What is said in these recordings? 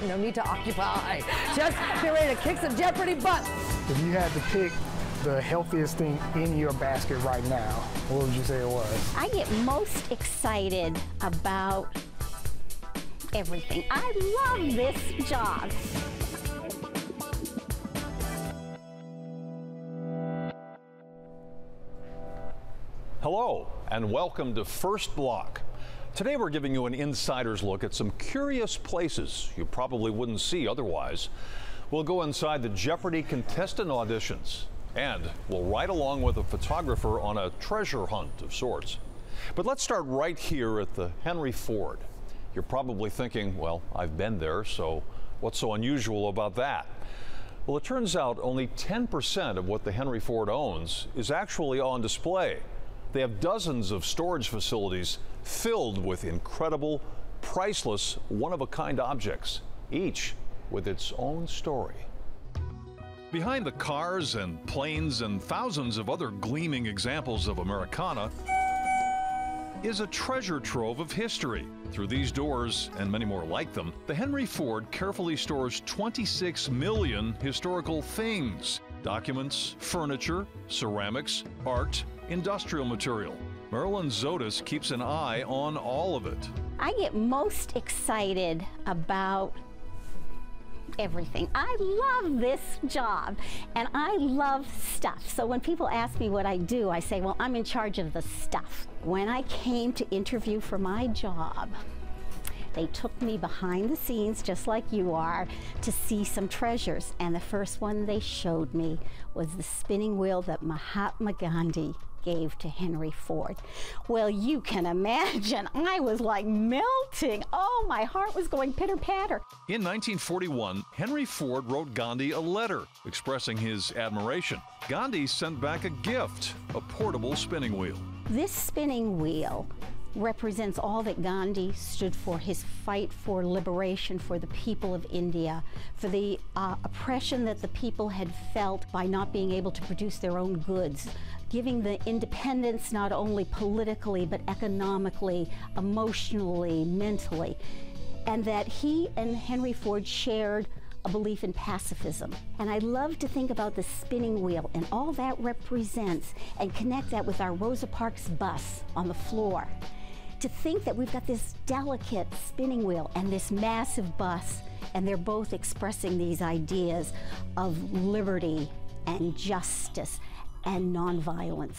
No need to occupy. Just get ready to kick some Jeopardy butt. If you had to pick the healthiest thing in your basket right now, what would you say it was? I get most excited about everything. I love this job. Hello, and welcome to First Block. Today we're giving you an insider's look at some curious places you probably wouldn't see otherwise. We'll go inside the Jeopardy contestant auditions, and we'll ride along with a photographer on a treasure hunt of sorts. But let's start right here at the Henry Ford. You're probably thinking, well, I've been there, so what's so unusual about that? Well, it turns out only 10% of what the Henry Ford owns is actually on display. They have dozens of storage facilities filled with incredible, priceless, one-of-a-kind objects, each with its own story. Behind the cars and planes and thousands of other gleaming examples of Americana is a treasure trove of history. Through these doors, and many more like them, the Henry Ford carefully stores 26 million historical things: documents, furniture, ceramics, art, industrial material. Marilyn Zotis keeps an eye on all of it. I get most excited about everything. I love this job and I love stuff. So when people ask me what I do, I say, well, I'm in charge of the stuff. When I came to interview for my job, they took me behind the scenes, just like you are, to see some treasures. And the first one they showed me was the spinning wheel that Mahatma Gandhi gave to Henry Ford. Well, you can imagine, I was like melting. Oh, my heart was going pitter-patter. In 1941, Henry Ford wrote Gandhi a letter expressing his admiration. Gandhi sent back a gift, a portable spinning wheel. This spinning wheel represents all that Gandhi stood for, his fight for liberation for the people of India, for the oppression that the people had felt by not being able to produce their own goods, giving the independence not only politically but economically, emotionally, mentally, and that he and Henry Ford shared a belief in pacifism. And I love to think about the spinning wheel and all that represents and connect that with our Rosa Parks bus on the floor. To think that we've got this delicate spinning wheel and this massive bus, and they're both expressing these ideas of liberty and justice and nonviolence.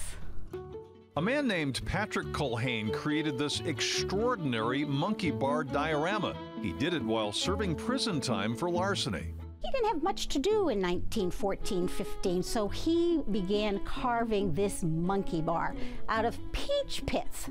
A man named Patrick Culhane created this extraordinary monkey bar diorama. He did it while serving prison time for larceny. He didn't have much to do in 1914-15, so he began carving this monkey bar out of peach pits.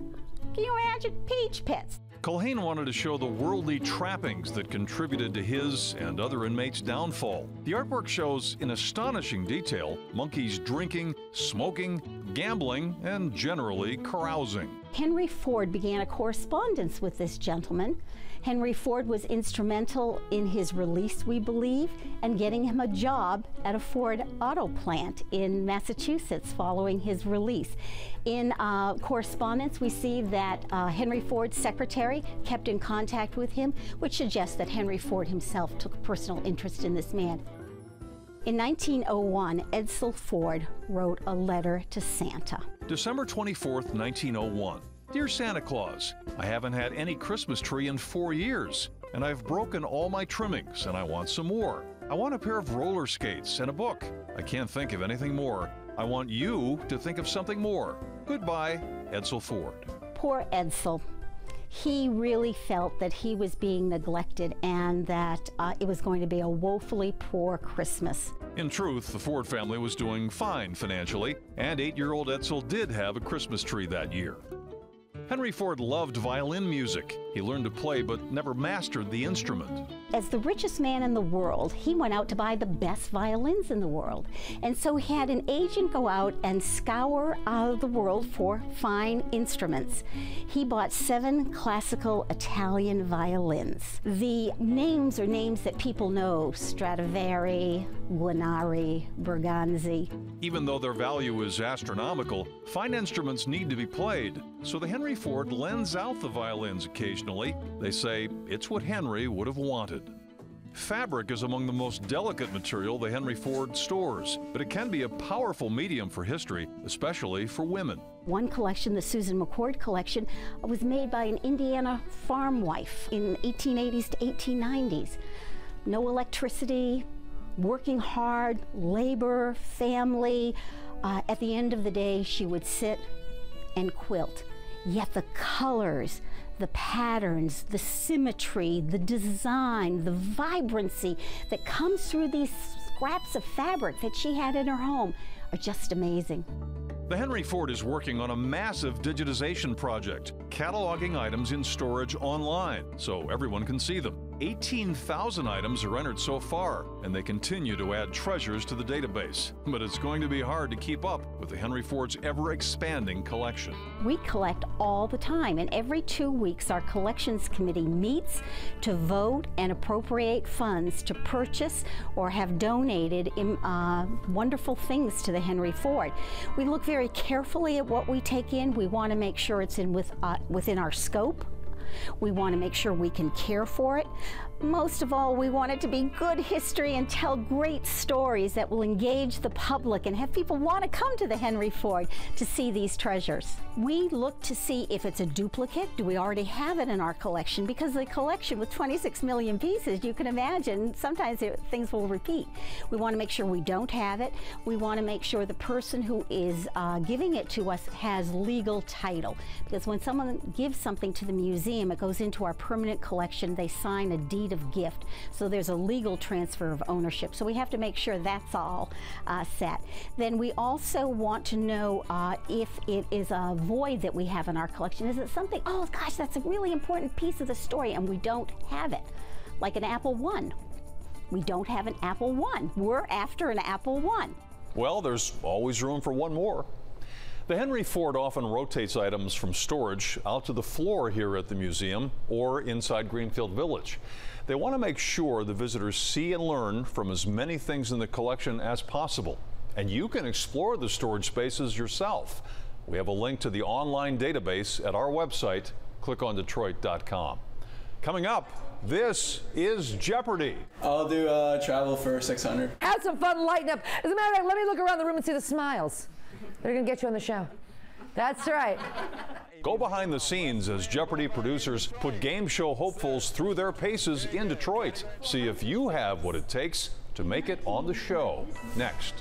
Can you imagine? Peach pits. Culhane wanted to show the worldly trappings that contributed to his and other inmates' downfall. The artwork shows in astonishing detail monkeys drinking, smoking, gambling, and generally carousing. Henry Ford began a correspondence with this gentleman. Henry Ford was instrumental in his release, we believe, and getting him a job at a Ford auto plant in Massachusetts following his release. In correspondence, we see that Henry Ford's secretary kept in contact with him, which suggests that Henry Ford himself took a personal interest in this man. In 1901, Edsel Ford wrote a letter to Santa. December 24th, 1901. Dear Santa Claus, I haven't had any Christmas tree in 4 years, and I've broken all my trimmings, and I want some more. I want a pair of roller skates and a book. I can't think of anything more. I want you to think of something more. Goodbye, Edsel Ford. Poor Edsel. He really felt that he was being neglected and that it was going to be a woefully poor Christmas. In truth, the Ford family was doing fine financially, and 8-year-old Edsel did have a Christmas tree that year. Henry Ford loved violin music. He learned to play but never mastered the instrument. As the richest man in the world, he went out to buy the best violins in the world. And so he had an agent go out and scour the world for fine instruments. He bought 7 classical Italian violins. The names are names that people know: Stradivari, Guarneri, Berganzi. Even though their value is astronomical, fine instruments need to be played. So the Henry Ford lends out the violins occasionally. They say it's what Henry would have wanted. Fabric is among the most delicate material the Henry Ford stores, but it can be a powerful medium for history, especially for women. One collection, the Susan McCord collection, was made by an Indiana farm wife in the 1880s to 1890s. No electricity, working hard, labor, family. At the end of the day, she would sit and quilt. Yet the colors, the patterns, the symmetry, the design, the vibrancy that comes through these scraps of fabric that she had in her home are just amazing. The Henry Ford is working on a massive digitization project, cataloging items in storage online so everyone can see them. 18,000 items are entered so far, and they continue to add treasures to the database. But it's going to be hard to keep up with the Henry Ford's ever-expanding collection. We collect all the time, and every 2 weeks our collections committee meets to vote and appropriate funds to purchase or have donated wonderful things to the Henry Ford. We look very carefully at what we take in. We want to make sure it's within our scope. We want to make sure we can care for it. Most of all, we want it to be good history and tell great stories that will engage the public and have people want to come to the Henry Ford to see these treasures. We look to see if it's a duplicate. Do we already have it in our collection? Because the collection with 26 million pieces, you can imagine sometimes things will repeat. We want to make sure we don't have it. We want to make sure the person who is giving it to us has legal title. Because when someone gives something to the museum, it goes into our permanent collection. They sign a deed of gift, so there's a legal transfer of ownership. So we have to make sure that's all set. Then we also want to know if it is a void that we have in our collection. Is it something, oh gosh, that's a really important piece of the story and we don't have it, like an Apple I. We don't have an Apple I. We're after an Apple I. Well, there's always room for one more. The Henry Ford often rotates items from storage out to the floor here at the museum or inside Greenfield Village. They want to make sure the visitors see and learn from as many things in the collection as possible. And you can explore the storage spaces yourself. We have a link to the online database at our website. Click on Detroit.com. Coming up, this is Jeopardy! I'll do travel for 600. Have some fun, lighten up. As a matter of fact, let me look around the room and see the smiles. They're going to get you on the show. That's right. Go behind the scenes as Jeopardy producers put game show hopefuls through their paces in Detroit. See if you have what it takes to make it on the show. Next.